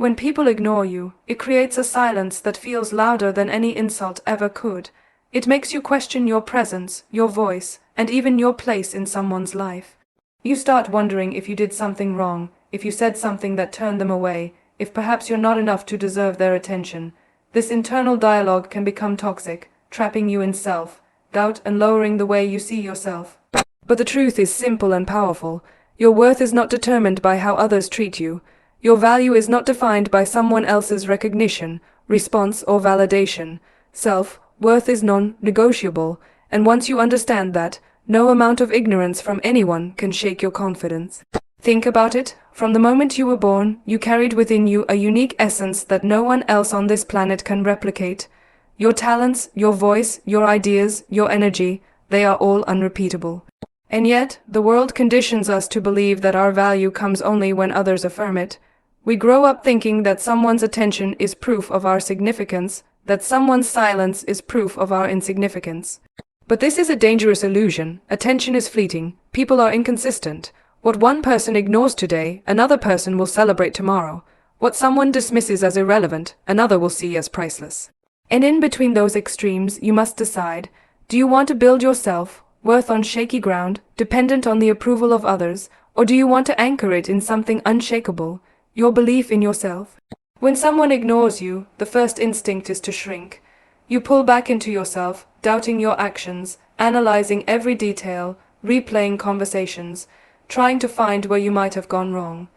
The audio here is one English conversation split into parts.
When people ignore you, it creates a silence that feels louder than any insult ever could. It makes you question your presence, your voice, and even your place in someone's life. You start wondering if you did something wrong, if you said something that turned them away, if perhaps you're not enough to deserve their attention. This internal dialogue can become toxic, trapping you in self-doubt and lowering the way you see yourself. But the truth is simple and powerful. Your worth is not determined by how others treat you. Your value is not defined by someone else's recognition, response, or validation. Self-worth is non-negotiable, and once you understand that, no amount of ignorance from anyone can shake your confidence. Think about it. From the moment you were born, you carried within you a unique essence that no one else on this planet can replicate. Your talents, your voice, your ideas, your energy, they are all unrepeatable. And yet, the world conditions us to believe that our value comes only when others affirm it. We grow up thinking that someone's attention is proof of our significance, that someone's silence is proof of our insignificance. But this is a dangerous illusion. Attention is fleeting. People are inconsistent. What one person ignores today, another person will celebrate tomorrow. What someone dismisses as irrelevant, another will see as priceless. And in between those extremes, you must decide, do you want to build your self-worth on shaky ground, dependent on the approval of others, or do you want to anchor it in something unshakable, your belief in yourself? When someone ignores you, the first instinct is to shrink. You pull back into yourself, doubting your actions, analyzing every detail, replaying conversations, trying to find where you might have gone wrong.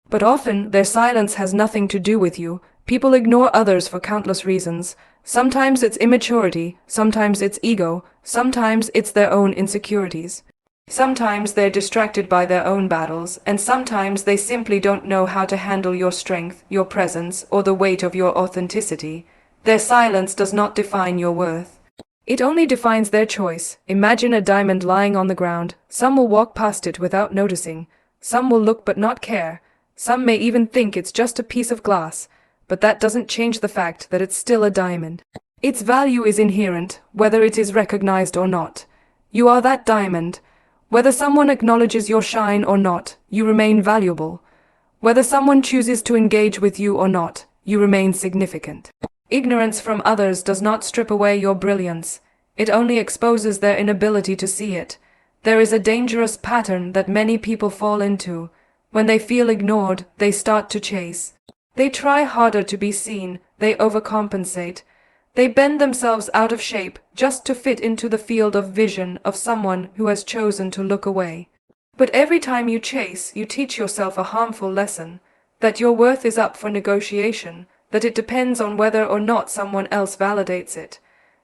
But often, their silence has nothing to do with you. People ignore others for countless reasons. Sometimes it's immaturity, sometimes it's ego, sometimes it's their own insecurities. Sometimes they're distracted by their own battles, and sometimes they simply don't know how to handle your strength, your presence, or the weight of your authenticity. Their silence does not define your worth. It only defines their choice. Imagine a diamond lying on the ground. Some will walk past it without noticing. Some will look but not care. Some may even think it's just a piece of glass. But that doesn't change the fact that it's still a diamond. Its value is inherent, whether it is recognized or not. You are that diamond. Whether someone acknowledges your shine or not, you remain valuable. Whether someone chooses to engage with you or not, you remain significant. Ignorance from others does not strip away your brilliance. It only exposes their inability to see it. There is a dangerous pattern that many people fall into. When they feel ignored, they start to chase. They try harder to be seen, they overcompensate. They bend themselves out of shape just to fit into the field of vision of someone who has chosen to look away. But every time you chase, you teach yourself a harmful lesson, that your worth is up for negotiation, that it depends on whether or not someone else validates it.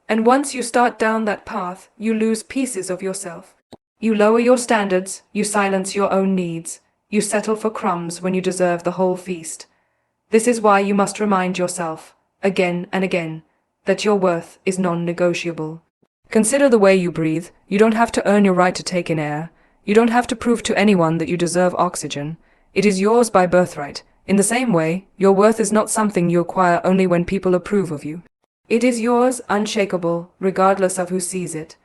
And once you start down that path, you lose pieces of yourself. You lower your standards, you silence your own needs, you settle for crumbs when you deserve the whole feast. This is why you must remind yourself, again and again, that your worth is non-negotiable. Consider the way you breathe. You don't have to earn your right to take in air. You don't have to prove to anyone that you deserve oxygen. It is yours by birthright. In the same way, your worth is not something you acquire only when people approve of you. It is yours, unshakable, regardless of who sees it.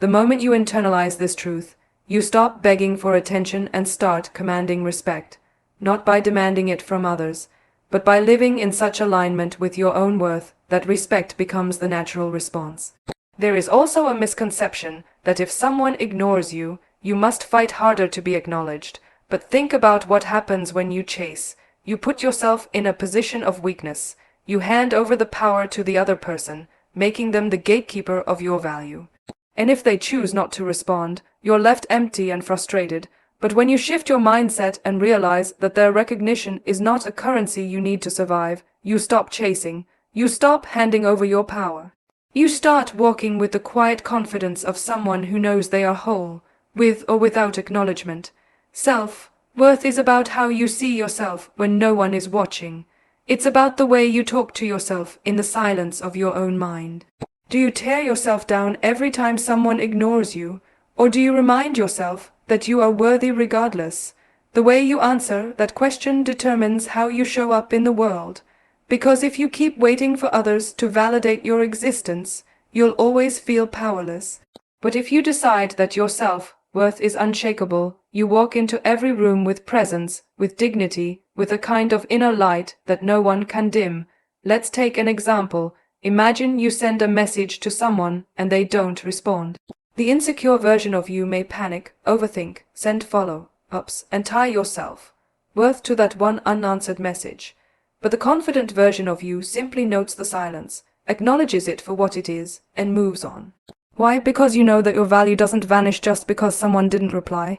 The moment you internalize this truth, you stop begging for attention and start commanding respect, not by demanding it from others, but by living in such alignment with your own worth that respect becomes the natural response. There is also a misconception that if someone ignores you, you must fight harder to be acknowledged. But think about what happens when you chase. You put yourself in a position of weakness. You hand over the power to the other person, making them the gatekeeper of your value. And if they choose not to respond, you're left empty and frustrated. But when you shift your mindset and realize that their recognition is not a currency you need to survive, you stop chasing. You stop handing over your power. You start walking with the quiet confidence of someone who knows they are whole, with or without acknowledgement. Self-worth is about how you see yourself when no one is watching. It's about the way you talk to yourself in the silence of your own mind. Do you tear yourself down every time someone ignores you, or do you remind yourself that you are worthy regardless? The way you answer that question determines how you show up in the world. Because if you keep waiting for others to validate your existence, you'll always feel powerless. But if you decide that your self-worth is unshakable, you walk into every room with presence, with dignity, with a kind of inner light that no one can dim. Let's take an example. Imagine you send a message to someone and they don't respond. The insecure version of you may panic, overthink, send follow-ups, and tie yourself worth to that one unanswered message. But the confident version of you simply notes the silence, acknowledges it for what it is, and moves on. Why? Because you know that your value doesn't vanish just because someone didn't reply.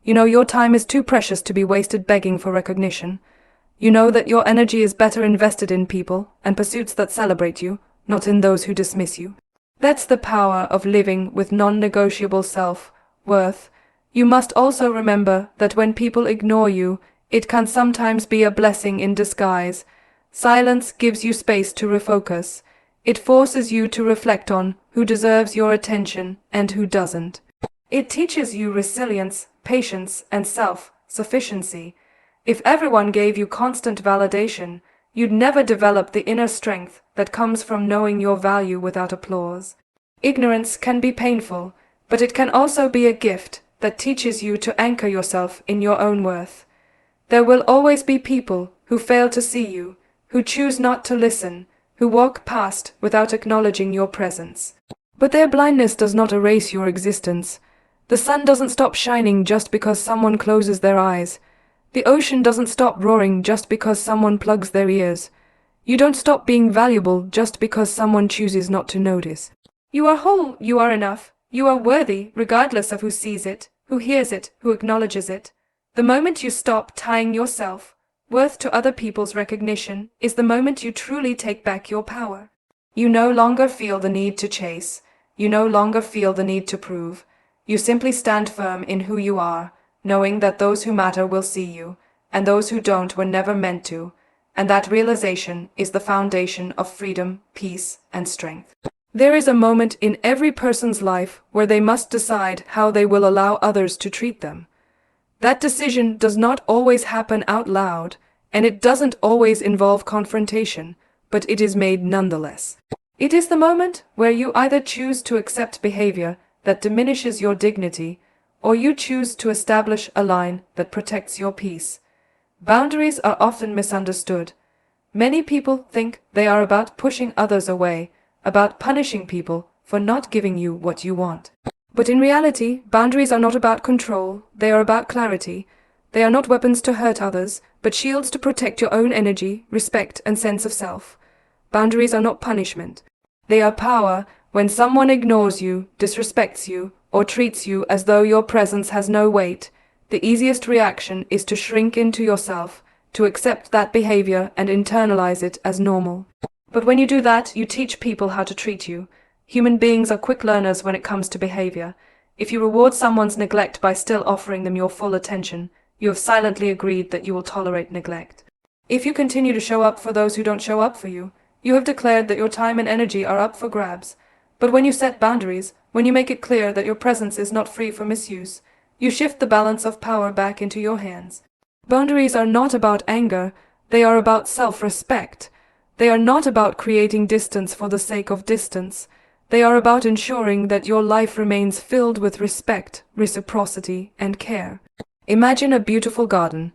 You know your time is too precious to be wasted begging for recognition. You know that your energy is better invested in people and pursuits that celebrate you, not in those who dismiss you. That's the power of living with non-negotiable self-worth. You must also remember that when people ignore you, it can sometimes be a blessing in disguise. Silence gives you space to refocus. It forces you to reflect on who deserves your attention and who doesn't. It teaches you resilience, patience, and self-sufficiency. If everyone gave you constant validation, you'd never develop the inner strength that comes from knowing your value without applause. Ignorance can be painful, but it can also be a gift that teaches you to anchor yourself in your own worth. There will always be people who fail to see you, who choose not to listen, who walk past without acknowledging your presence. But their blindness does not erase your existence. The sun doesn't stop shining just because someone closes their eyes. The ocean doesn't stop roaring just because someone plugs their ears. You don't stop being valuable just because someone chooses not to notice. You are whole, you are enough, you are worthy regardless of who sees it, who hears it, who acknowledges it. The moment you stop tying yourself worth to other people's recognition is the moment you truly take back your power. You no longer feel the need to chase. You no longer feel the need to prove. You simply stand firm in who you are, knowing that those who matter will see you, and those who don't were never meant to, and that realization is the foundation of freedom, peace, and strength. There is a moment in every person's life where they must decide how they will allow others to treat them. That decision does not always happen out loud, and it doesn't always involve confrontation, but it is made nonetheless. It is the moment where you either choose to accept behavior that diminishes your dignity, or you choose to establish a line that protects your peace. Boundaries are often misunderstood. Many people think they are about pushing others away, about punishing people for not giving you what you want. But in reality, boundaries are not about control, they are about clarity. They are not weapons to hurt others, but shields to protect your own energy, respect, and sense of self. Boundaries are not punishment. They are power. When someone ignores you, disrespects you, or treats you as though your presence has no weight, the easiest reaction is to shrink into yourself, to accept that behavior and internalize it as normal. But when you do that, you teach people how to treat you. Human beings are quick learners when it comes to behavior. If you reward someone's neglect by still offering them your full attention, you have silently agreed that you will tolerate neglect. If you continue to show up for those who don't show up for you, you have declared that your time and energy are up for grabs. But when you set boundaries, when you make it clear that your presence is not free for misuse, you shift the balance of power back into your hands. Boundaries are not about anger, they are about self-respect. They are not about creating distance for the sake of distance. They are about ensuring that your life remains filled with respect, reciprocity, and care. Imagine a beautiful garden.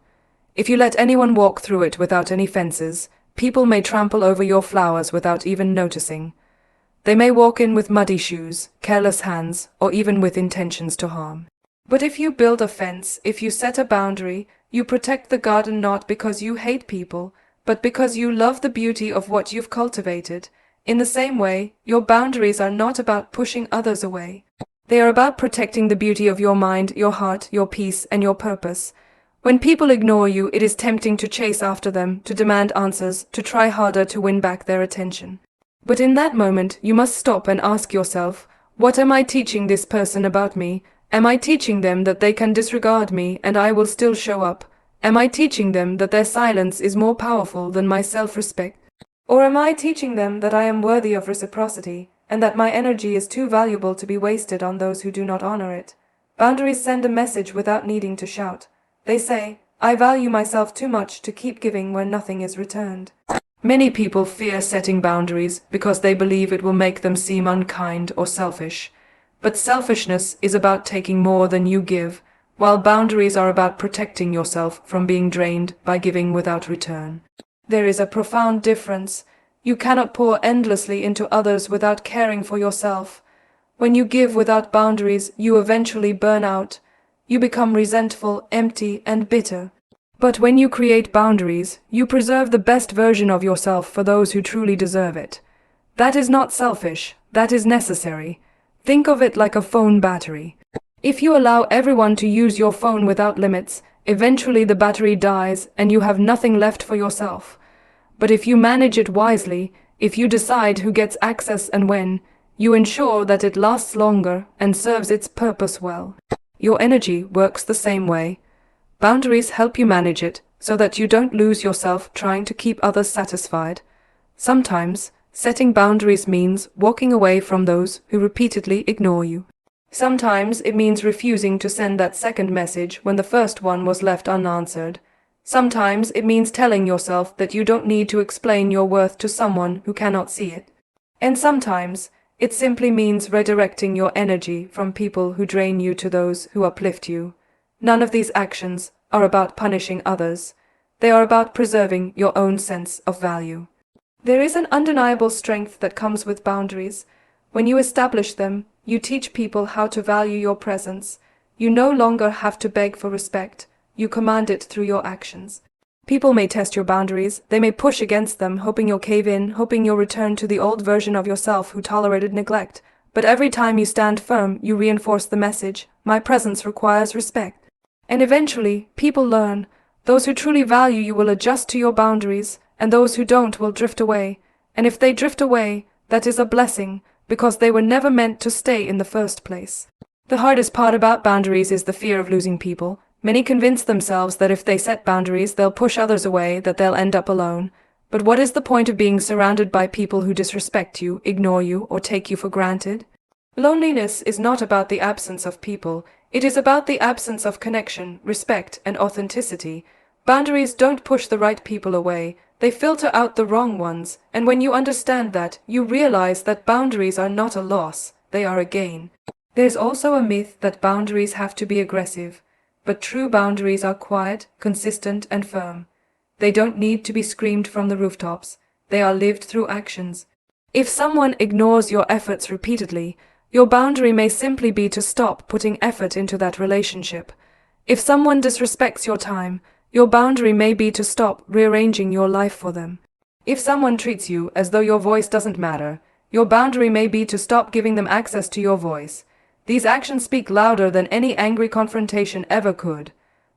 If you let anyone walk through it without any fences, people may trample over your flowers without even noticing. They may walk in with muddy shoes, careless hands, or even with intentions to harm. But if you build a fence, if you set a boundary, you protect the garden not because you hate people, but because you love the beauty of what you've cultivated. In the same way, your boundaries are not about pushing others away. They are about protecting the beauty of your mind, your heart, your peace, and your purpose. When people ignore you, it is tempting to chase after them, to demand answers, to try harder to win back their attention. But in that moment, you must stop and ask yourself, what am I teaching this person about me? Am I teaching them that they can disregard me and I will still show up? Am I teaching them that their silence is more powerful than my self-respect? Or am I teaching them that I am worthy of reciprocity, and that my energy is too valuable to be wasted on those who do not honor it? Boundaries send a message without needing to shout. They say, I value myself too much to keep giving when nothing is returned. Many people fear setting boundaries because they believe it will make them seem unkind or selfish. But selfishness is about taking more than you give, while boundaries are about protecting yourself from being drained by giving without return. There is a profound difference. You cannot pour endlessly into others without caring for yourself. When you give without boundaries, you eventually burn out. You become resentful, empty, and bitter. But when you create boundaries, you preserve the best version of yourself for those who truly deserve it. That is not selfish, that is necessary. Think of it like a phone battery. If you allow everyone to use your phone without limits, eventually the battery dies and you have nothing left for yourself. But if you manage it wisely, if you decide who gets access and when, you ensure that it lasts longer and serves its purpose well. Your energy works the same way. Boundaries help you manage it so that you don't lose yourself trying to keep others satisfied. Sometimes, setting boundaries means walking away from those who repeatedly ignore you. Sometimes it means refusing to send that second message when the first one was left unanswered. Sometimes it means telling yourself that you don't need to explain your worth to someone who cannot see it. And sometimes, it simply means redirecting your energy from people who drain you to those who uplift you. None of these actions are about punishing others. They are about preserving your own sense of value. There is an undeniable strength that comes with boundaries. When you establish them, you teach people how to value your presence. You no longer have to beg for respect. You command it through your actions. People may test your boundaries, they may push against them, hoping you'll cave in, hoping you'll return to the old version of yourself who tolerated neglect. But every time you stand firm, you reinforce the message, my presence requires respect. And eventually, people learn. Those who truly value you will adjust to your boundaries, and those who don't will drift away. And if they drift away, that is a blessing, because they were never meant to stay in the first place. The hardest part about boundaries is the fear of losing people. Many convince themselves that if they set boundaries, they'll push others away, that they'll end up alone. But what is the point of being surrounded by people who disrespect you, ignore you, or take you for granted? Loneliness is not about the absence of people. It is about the absence of connection, respect, and authenticity. Boundaries don't push the right people away. They filter out the wrong ones. And when you understand that, you realize that boundaries are not a loss, they are a gain. There's also a myth that boundaries have to be aggressive. But true boundaries are quiet, consistent, and firm. They don't need to be screamed from the rooftops. They are lived through actions. If someone ignores your efforts repeatedly, your boundary may simply be to stop putting effort into that relationship. If someone disrespects your time, your boundary may be to stop rearranging your life for them. If someone treats you as though your voice doesn't matter, your boundary may be to stop giving them access to your voice. These actions speak louder than any angry confrontation ever could.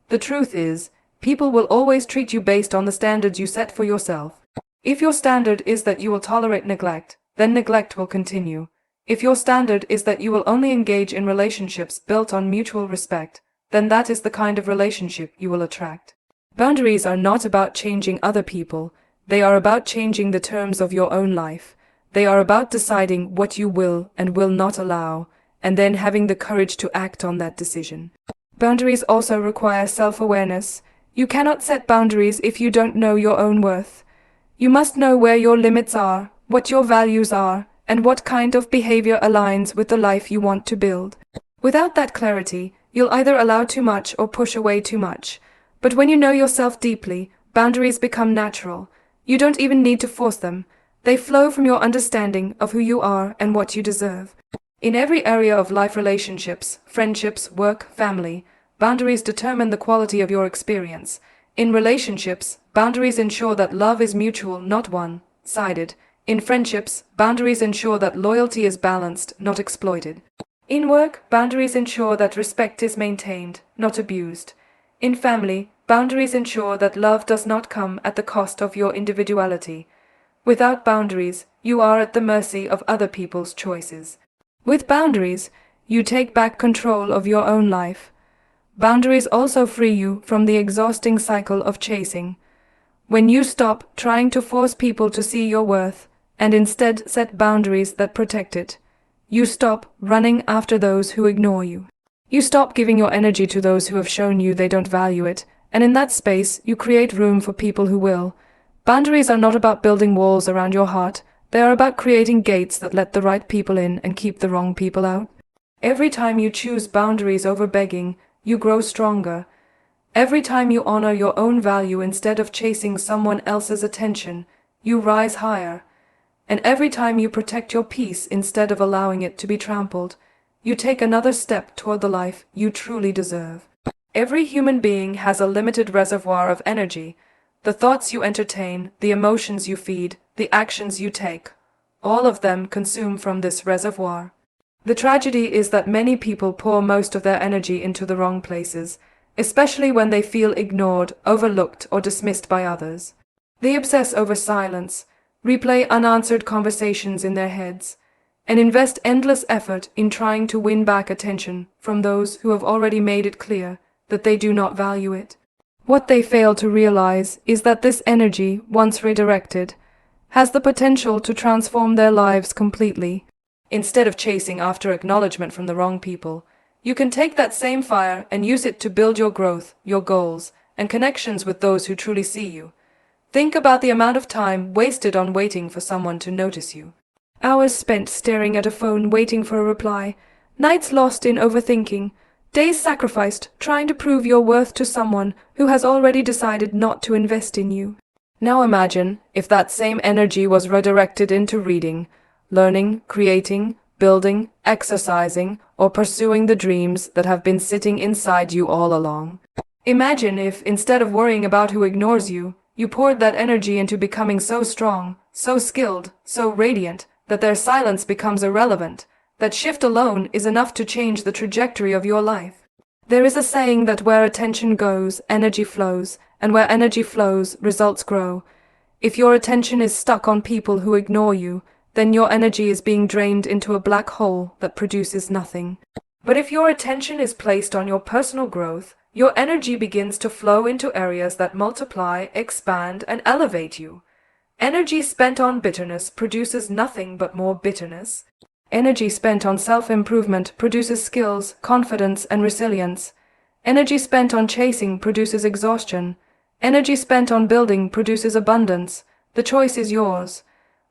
The truth is, people will always treat you based on the standards you set for yourself. If your standard is that you will tolerate neglect, then neglect will continue. If your standard is that you will only engage in relationships built on mutual respect, then that is the kind of relationship you will attract. Boundaries are not about changing other people. They are about changing the terms of your own life. They are about deciding what you will and will not allow, and then having the courage to act on that decision. Boundaries also require self-awareness. You cannot set boundaries if you don't know your own worth. You must know where your limits are, what your values are, and what kind of behavior aligns with the life you want to build. Without that clarity, you'll either allow too much or push away too much. But when you know yourself deeply, boundaries become natural. You don't even need to force them. They flow from your understanding of who you are and what you deserve. In every area of life, relationships, friendships, work, family, boundaries determine the quality of your experience. In relationships, boundaries ensure that love is mutual, not one-sided. In friendships, boundaries ensure that loyalty is balanced, not exploited. In work, boundaries ensure that respect is maintained, not abused. In family, boundaries ensure that love does not come at the cost of your individuality. Without boundaries, you are at the mercy of other people's choices. With boundaries, you take back control of your own life. Boundaries also free you from the exhausting cycle of chasing. When you stop trying to force people to see your worth, and instead set boundaries that protect it, you stop running after those who ignore you. You stop giving your energy to those who have shown you they don't value it, and in that space, you create room for people who will. Boundaries are not about building walls around your heart. They are about creating gates that let the right people in and keep the wrong people out. Every time you choose boundaries over begging, you grow stronger. Every time you honor your own value instead of chasing someone else's attention, you rise higher. And every time you protect your peace instead of allowing it to be trampled, you take another step toward the life you truly deserve. Every human being has a limited reservoir of energy. The thoughts you entertain, the emotions you feed, the actions you take, all of them consume from this reservoir. The tragedy is that many people pour most of their energy into the wrong places, especially when they feel ignored, overlooked, or dismissed by others. They obsess over silence, replay unanswered conversations in their heads, and invest endless effort in trying to win back attention from those who have already made it clear that they do not value it. What they fail to realize is that this energy, once redirected, has the potential to transform their lives completely. Instead of chasing after acknowledgement from the wrong people, you can take that same fire and use it to build your growth, your goals, and connections with those who truly see you. Think about the amount of time wasted on waiting for someone to notice you. Hours spent staring at a phone waiting for a reply, nights lost in overthinking, days sacrificed trying to prove your worth to someone who has already decided not to invest in you. Now imagine if that same energy was redirected into reading, learning, creating, building, exercising, or pursuing the dreams that have been sitting inside you all along. Imagine if, instead of worrying about who ignores you, you poured that energy into becoming so strong, so skilled, so radiant, that their silence becomes irrelevant. That shift alone is enough to change the trajectory of your life. There is a saying that where attention goes, energy flows, and where energy flows, results grow. If your attention is stuck on people who ignore you, then your energy is being drained into a black hole that produces nothing. But if your attention is placed on your personal growth, your energy begins to flow into areas that multiply, expand, and elevate you. Energy spent on bitterness produces nothing but more bitterness. Energy spent on self-improvement produces skills, confidence, and resilience. Energy spent on chasing produces exhaustion. Energy spent on building produces abundance. The choice is yours.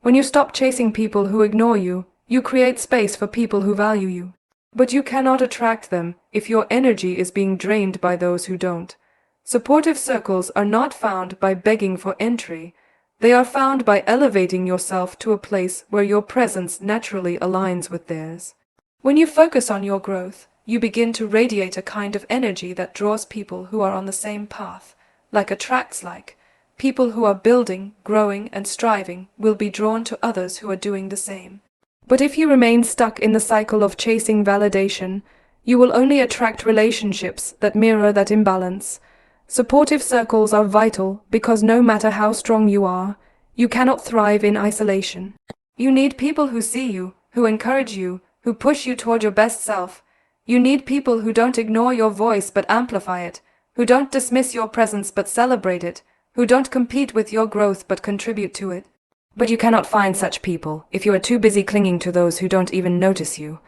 When you stop chasing people who ignore you, you create space for people who value you. But you cannot attract them if your energy is being drained by those who don't. Supportive circles are not found by begging for entry. They are found by elevating yourself to a place where your presence naturally aligns with theirs. When you focus on your growth, you begin to radiate a kind of energy that draws people who are on the same path, like attracts like. People who are building, growing, and striving will be drawn to others who are doing the same. But if you remain stuck in the cycle of chasing validation, you will only attract relationships that mirror that imbalance. Supportive circles are vital because no matter how strong you are, you cannot thrive in isolation. You need people who see you, who encourage you, who push you toward your best self. You need people who don't ignore your voice but amplify it, who don't dismiss your presence but celebrate it, who don't compete with your growth but contribute to it. But you cannot find such people if you are too busy clinging to those who don't even notice you.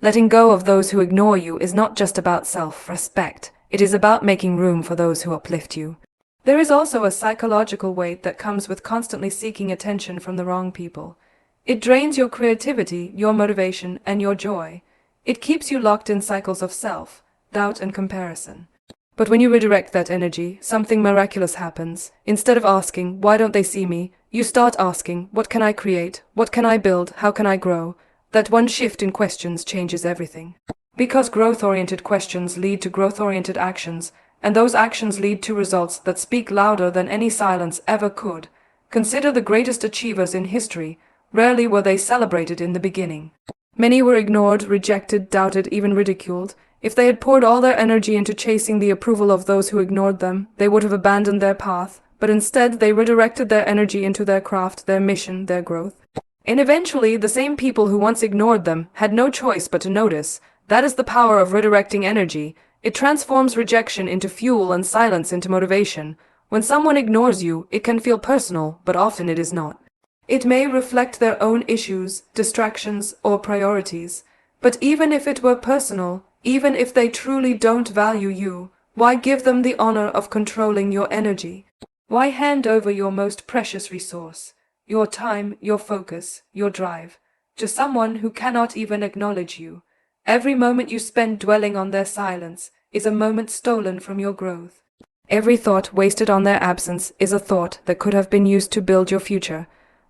Letting go of those who ignore you is not just about self-respect. It is about making room for those who uplift you. There is also a psychological weight that comes with constantly seeking attention from the wrong people. It drains your creativity, your motivation, and your joy. It keeps you locked in cycles of self, doubt, and comparison. But when you redirect that energy, something miraculous happens. Instead of asking, why don't they see me? You start asking, what can I create? What can I build? How can I grow? That one shift in questions changes everything. Because growth-oriented questions lead to growth-oriented actions, and those actions lead to results that speak louder than any silence ever could. Consider the greatest achievers in history. Rarely were they celebrated in the beginning. Many were ignored, rejected, doubted, even ridiculed. If they had poured all their energy into chasing the approval of those who ignored them, they would have abandoned their path, but instead they redirected their energy into their craft, their mission, their growth. And eventually, the same people who once ignored them had no choice but to notice. That is the power of redirecting energy. It transforms rejection into fuel and silence into motivation. When someone ignores you, it can feel personal, but often it is not. It may reflect their own issues, distractions, or priorities. But even if it were personal, even if they truly don't value you, why give them the honor of controlling your energy? Why hand over your most precious resource, your time, your focus, your drive, to someone who cannot even acknowledge you? Every moment you spend dwelling on their silence is a moment stolen from your growth. Every thought wasted on their absence is a thought that could have been used to build your future.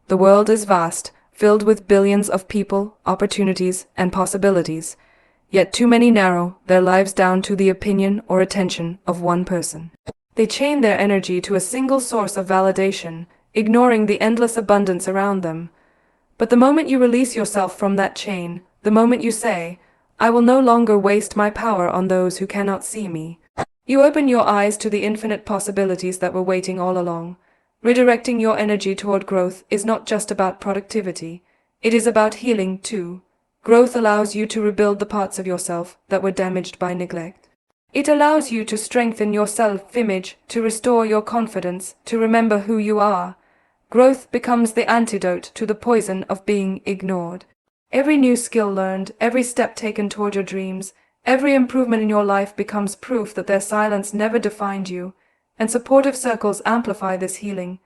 The world is vast, filled with billions of people, opportunities, and possibilities. Yet too many narrow their lives down to the opinion or attention of one person. They chain their energy to a single source of validation, ignoring the endless abundance around them. But the moment you release yourself from that chain, the moment you say, "I will no longer waste my power on those who cannot see me," you open your eyes to the infinite possibilities that were waiting all along. Redirecting your energy toward growth is not just about productivity. It is about healing, too. Growth allows you to rebuild the parts of yourself that were damaged by neglect. It allows you to strengthen your self-image, to restore your confidence, to remember who you are. Growth becomes the antidote to the poison of being ignored. Every new skill learned, every step taken toward your dreams, every improvement in your life becomes proof that their silence never defined you, and supportive circles amplify this healing.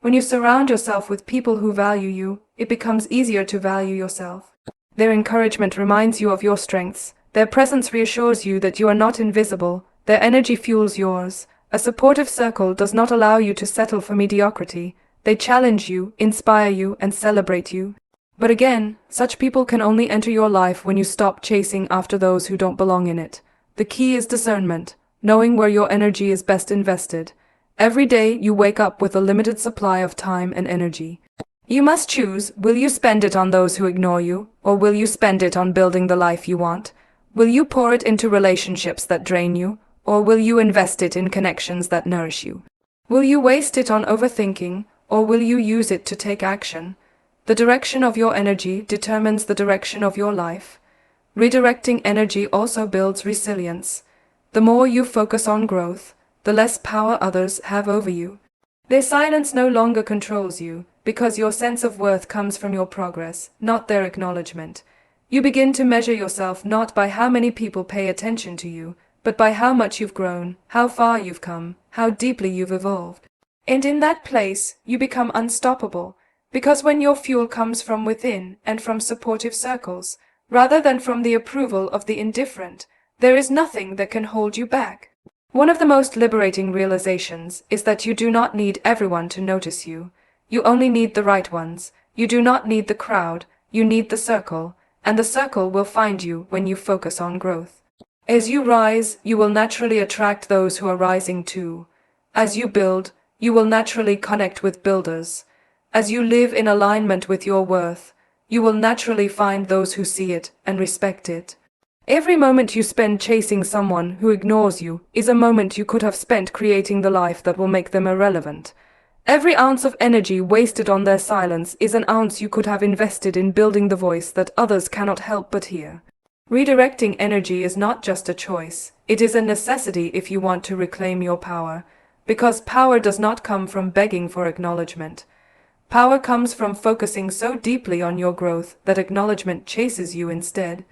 When you surround yourself with people who value you, it becomes easier to value yourself. Their encouragement reminds you of your strengths. Their presence reassures you that you are not invisible. Their energy fuels yours. A supportive circle does not allow you to settle for mediocrity. They challenge you, inspire you, and celebrate you. But again, such people can only enter your life when you stop chasing after those who don't belong in it. The key is discernment, knowing where your energy is best invested. Every day you wake up with a limited supply of time and energy. You must choose, will you spend it on those who ignore you, or will you spend it on building the life you want? Will you pour it into relationships that drain you, or will you invest it in connections that nourish you? Will you waste it on overthinking, or will you use it to take action? The direction of your energy determines the direction of your life. Redirecting energy also builds resilience. The more you focus on growth, the less power others have over you. Their silence no longer controls you, because your sense of worth comes from your progress, not their acknowledgement. You begin to measure yourself not by how many people pay attention to you, but by how much you've grown, how far you've come, how deeply you've evolved. And in that place, you become unstoppable, because when your fuel comes from within and from supportive circles, rather than from the approval of the indifferent, there is nothing that can hold you back. One of the most liberating realizations is that you do not need everyone to notice you. You only need the right ones. You do not need the crowd, you need the circle, and the circle will find you when you focus on growth. As you rise, you will naturally attract those who are rising too. As you build, you will naturally connect with builders. As you live in alignment with your worth, you will naturally find those who see it and respect it. Every moment you spend chasing someone who ignores you is a moment you could have spent creating the life that will make them irrelevant. Every ounce of energy wasted on their silence is an ounce you could have invested in building the voice that others cannot help but hear. Redirecting energy is not just a choice, it is a necessity if you want to reclaim your power, because power does not come from begging for acknowledgement. Power comes from focusing so deeply on your growth that acknowledgement chases you instead.